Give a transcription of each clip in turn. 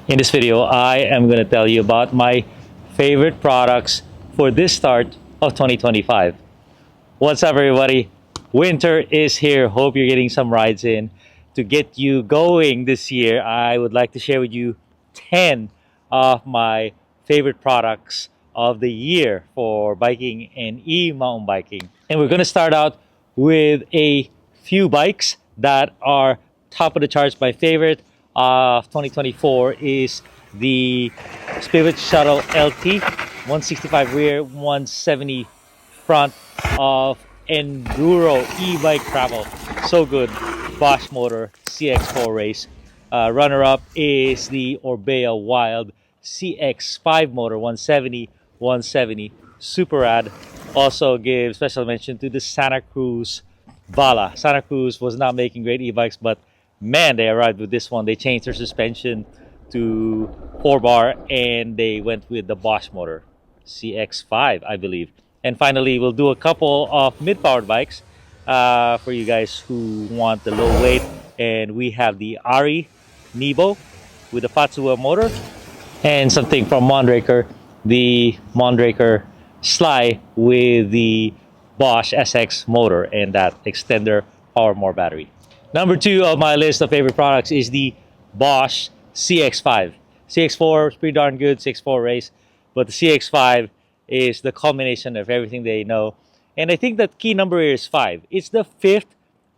In this video, I am going to tell you about my favorite products for this start of 2025. What's up, everybody? Winter is here. Hope you're getting some rides in. To get you going this year, I would like to share with you 10 of my favorite products of the year for biking and e-mountain biking. And we're going to start out with a few bikes that are top of the charts. My favorite of 2024 is the Spirit Shuttle LT, 165 rear, 170 front of enduro e-bike travel. So good. Bosch Motor CX4 race. Runner-up is the Orbea Wild CX5 motor, 170, 170. Super rad. Also give special mention to the Santa Cruz Vala. Santa Cruz was not making great e-bikes, but man, they arrived with this one. They changed their suspension to 4-bar and they went with the Bosch motor CX5, I believe. And finally, we'll do a couple of mid-powered bikes for you guys who want the low weight. And we have the Ari Nebo with the Fatsuwa motor, and something from Mondraker, the Mondraker Sly with the Bosch SX motor and that extender PowerMore battery. Number 2 of my list of favorite products is the Bosch CX5. CX4 is pretty darn good, CX4 race, but the CX5 is the culmination of everything they know. And I think that key number here is 5. It's the 5th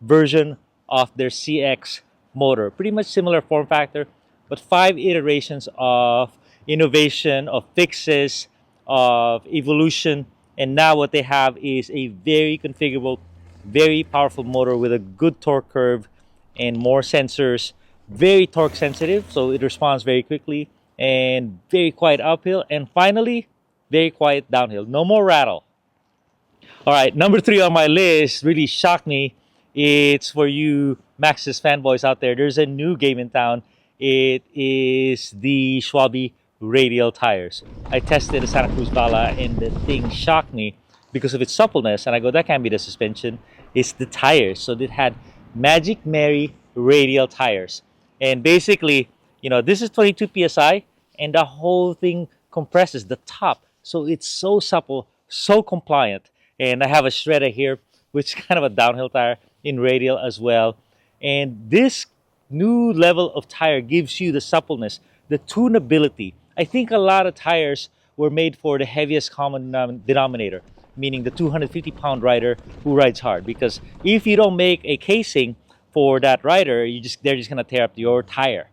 version of their CX motor. Pretty much similar form factor, but 5 iterations of innovation, of fixes, of evolution. And now what they have is a very configurable, very powerful motor with a good torque curve and more sensors. Very torque sensitive, so it responds very quickly, and very quiet uphill. And finally, very quiet downhill. No more rattle. All right, number 3 on my list really shocked me. It's for you Maxxis fanboys out there. There's a new game in town. It is the Schwalbe Radial tires. I tested the Santa Cruz Vala and the thing shocked me because of its suppleness. And I go, that can't be the suspension. It's the tires. So it had Magic Mary Radial tires. And basically, you know, this is 22 PSI and the whole thing compresses the top. So it's so supple, so compliant. And I have a shredder here, which is kind of a downhill tire in radial as well. And this new level of tire gives you the suppleness, the tunability. I think a lot of tires were made for the heaviest common denominator, meaning the 250-pound rider who rides hard. Because if you don't make a casing for that rider, they're just gonna tear up your tire.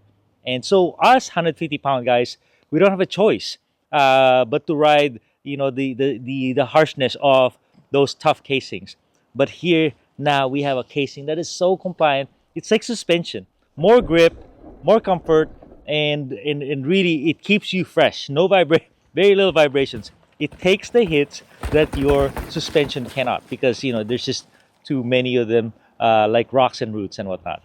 And so us 150-pound guys, we don't have a choice but to ride, you know, the harshness of those tough casings. But here now we have a casing that is so compliant. It's like suspension, more grip, more comfort, and really it keeps you fresh. No very little vibrations. It takes the hits that your suspension cannot, because you know there's just too many of them, like rocks and roots and whatnot.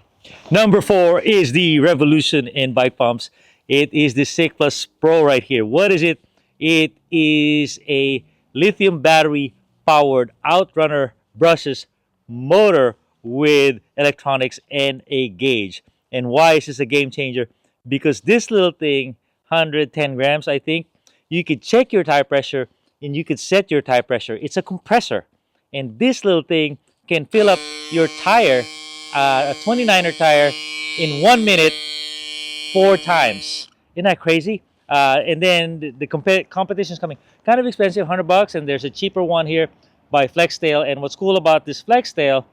Number 4 is the revolution in bike pumps. It is the SICK Plus Pro right here. What is it? It is a lithium battery powered outrunner brushes motor with electronics and a gauge. And why is this a game changer? Because this little thing, 110 grams, I think, you could check your tire pressure and you could set your tire pressure. It's a compressor. And this little thing can fill up your tire, a 29er tire, in 1 minute 4 times. Isn't that crazy? And then the competition is coming. Kind of expensive, $100, and there's a cheaper one here by Flextail. And what's cool about this Flextail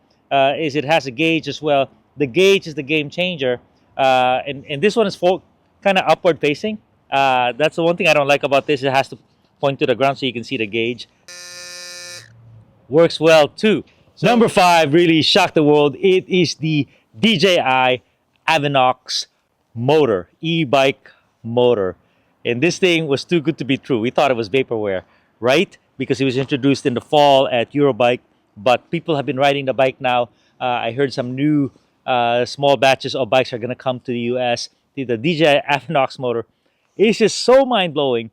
is it has a gauge as well. The gauge is the game changer. And this one is kind of upward facing. That's the one thing I don't like about this. It has to point to the ground so you can see the gauge. Works well too. So, number 5 really shocked the world. It is the DJI Aox Motor, e-bike motor. And this thing was too good to be true. We thought it was vaporware, right? Because it was introduced in the fall at Eurobike, but people have been riding the bike now. I heard some new small batches of bikes are going to come to the US. The DJI Aox motor is just so mind-blowing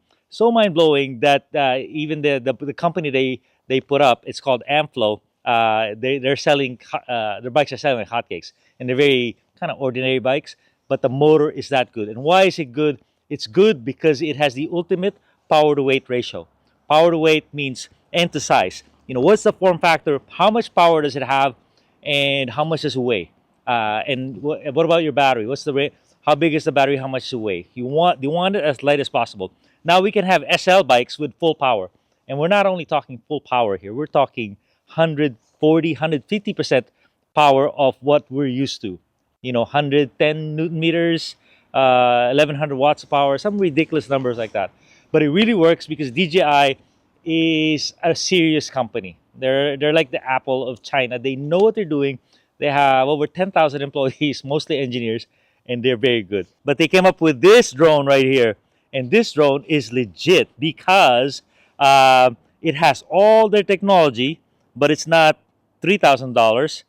that even the company they put up, it's called Ampflow. They're selling their bikes are selling like hotcakes, and they're very kind of ordinary bikes, but the motor is that good. And why is it good? It's good because it has the ultimate power to weight ratio. Power to weight means end to size. What's the form factor? How much power does it have, and how much does it weigh? And what about your battery? What's the rate? How big is the battery? How much does it weigh? You want it as light as possible. Now we can have SL bikes with full power, and we're not only talking full power here. We're talking 140, 150% power of what we're used to. 110 Newton meters, 1100 watts of power, some ridiculous numbers like that. But it really works because DJI is a serious company. They're like the Apple of China. They know what they're doing. They have over 10,000 employees, mostly engineers, and they're very good. But they came up with this drone right here, and this drone is legit because it has all their technology, but it's not $3,000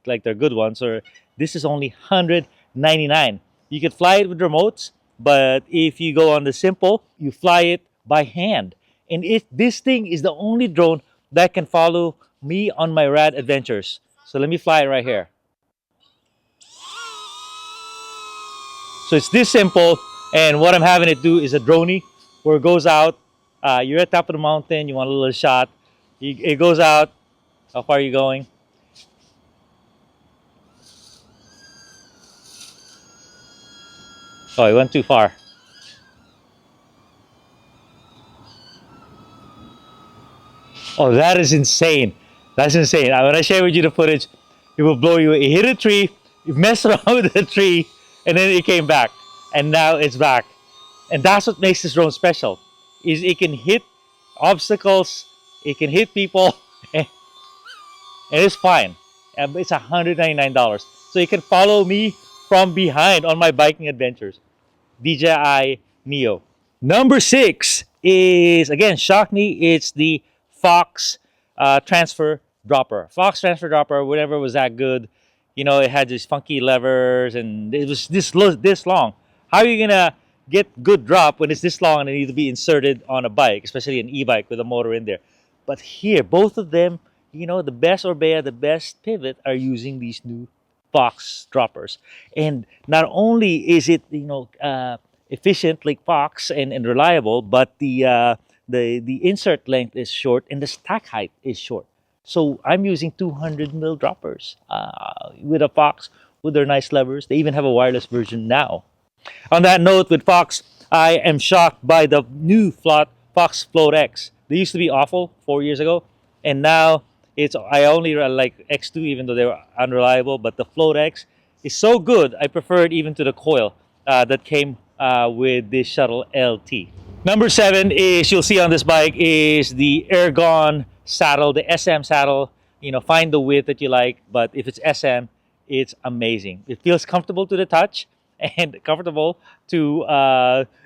like their good ones. Or this is only $199. You could fly it with remotes, but if you go on the simple, you fly it by hand. And this thing is the only drone that can follow me on my rad adventures. So let me fly it right here. So it's this simple, and what I'm having it do is a droney, where it goes out. You're at the top of the mountain, you want a little shot. It goes out. How far are you going? Oh, it went too far. Oh, that is insane. That's insane. When I share with you the footage, it will blow you. It hit a tree, it messed around with the tree, and then it came back. And now it's back. And that's what makes this drone special, is it can hit obstacles, it can hit people, and it's fine. And it's $199. So you can follow me from behind on my biking adventures. DJI Neo. Number 6 is, again, shocked me. It's the Fox transfer dropper. Fox transfer dropper, whatever, was that good. It had these funky levers, and it was this long. How are you gonna get good drop when it's this long and it needs to be inserted on a bike, especially an e-bike with a motor in there? But here, both of them, the best Orbea, the best Pivot are using these new Fox droppers. And not only is it, efficient like Fox and reliable, but the insert length is short and the stack height is short. So I'm using 200 mil droppers with a Fox with their nice levers. They even have a wireless version now. On that note, with Fox, I am shocked by the new Fox Float X. They used to be awful 4 years ago, and now I only like X2, even though they were unreliable. But the Float X is so good, I prefer it even to the coil that came with this Shuttle LT. Number 7 is, you'll see on this bike, is the Ergon saddle, the SM saddle. Find the width that you like, but if it's SM, it's amazing. It feels comfortable to the touch and comfortable to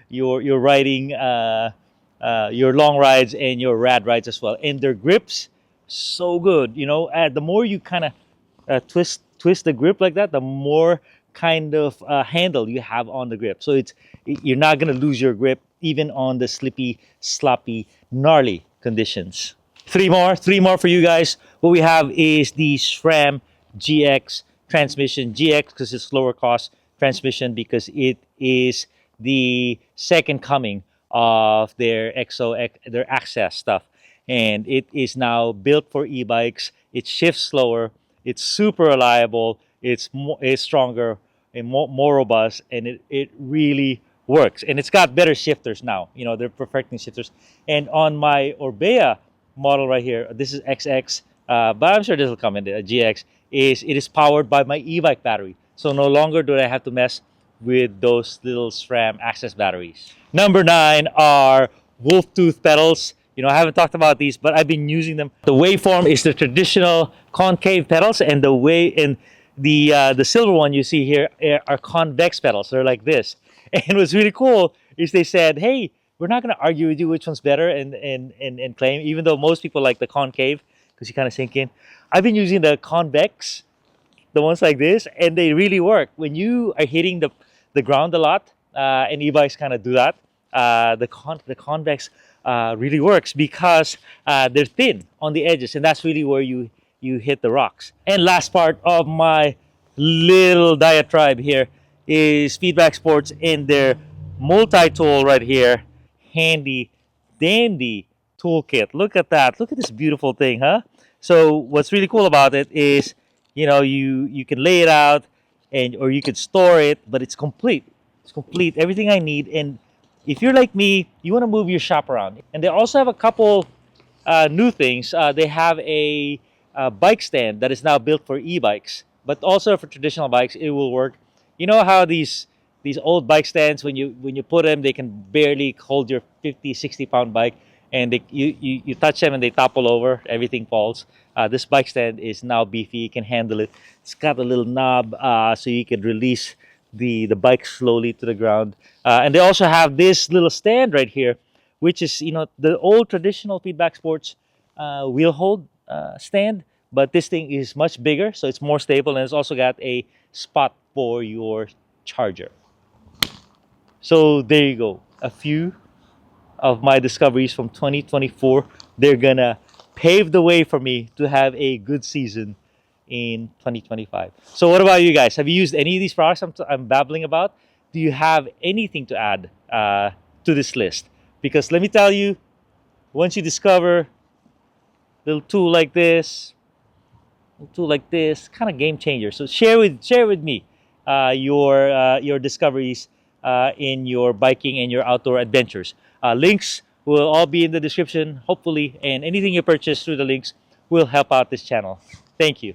your riding, your long rides and your rad rides as well. And their grips, so good. The more you kind of twist the grip like that, the more kind of handle you have on the grip. So you're not gonna lose your grip even on the slippy, sloppy, gnarly conditions. Three more for you guys. What we have is the Shram GX transmission. GX because it's lower cost, transmission because it is the second coming of their their Access stuff. And it is now built for e-bikes. It shifts slower. It's super reliable. It's stronger and more robust, and it really works. And it's got better shifters now. They're perfecting shifters. And on my Orbea model right here, this is XX, but I'm sure this will come in the GX. It is powered by my e-bike battery. So no longer do I have to mess with those little SRAM Access batteries. Number 9 are Wolftooth pedals. I haven't talked about these, but I've been using them. The waveform is the traditional concave pedals, and the silver one you see here are convex pedals. They're like this. And what's really cool is they said, hey, we're not going to argue with you which one's better and claim, even though most people like the concave because you kind of sink in. I've been using the convex, the ones like this, and they really work. When you are hitting the ground a lot, and e-bikes kind of do that, the convex really works because they're thin on the edges, and that's really where you hit the rocks. And last part of my little diatribe here is Feedback Sports and their multi-tool right here. Handy dandy toolkit. Look at that. Look at this beautiful thing, huh? So what's really cool about it is, you can lay it out, and or you could store it, but it's complete. It's complete. Everything I need. And if you're like me, you want to move your shop around. And they also have a couple new things. They have a bike stand that is now built for e-bikes, but also for traditional bikes. It will work. You know how these old bike stands, when you put them, they can barely hold your 50, 60 pound bike, and you touch them and they topple over, everything falls. This bike stand is now beefy. You can handle it. It's got a little knob, so you can release the bike slowly to the ground. And they also have this little stand right here, which is, the old traditional feedback sports wheel hold stand, but this thing is much bigger, so it's more stable, and it's also got a spot for your charger. So there you go, a few of my discoveries from 2024. They're gonna pave the way for me to have a good season in 2025. So what about you guys? Have you used any of these products I'm babbling about? Do you have anything to add to this list? Because let me tell you, once you discover a little tool like this, kind of game changer. So share with me your discoveries in your biking and your outdoor adventures. Links will all be in the description, hopefully, and anything you purchase through the links will help out this channel. Thank you.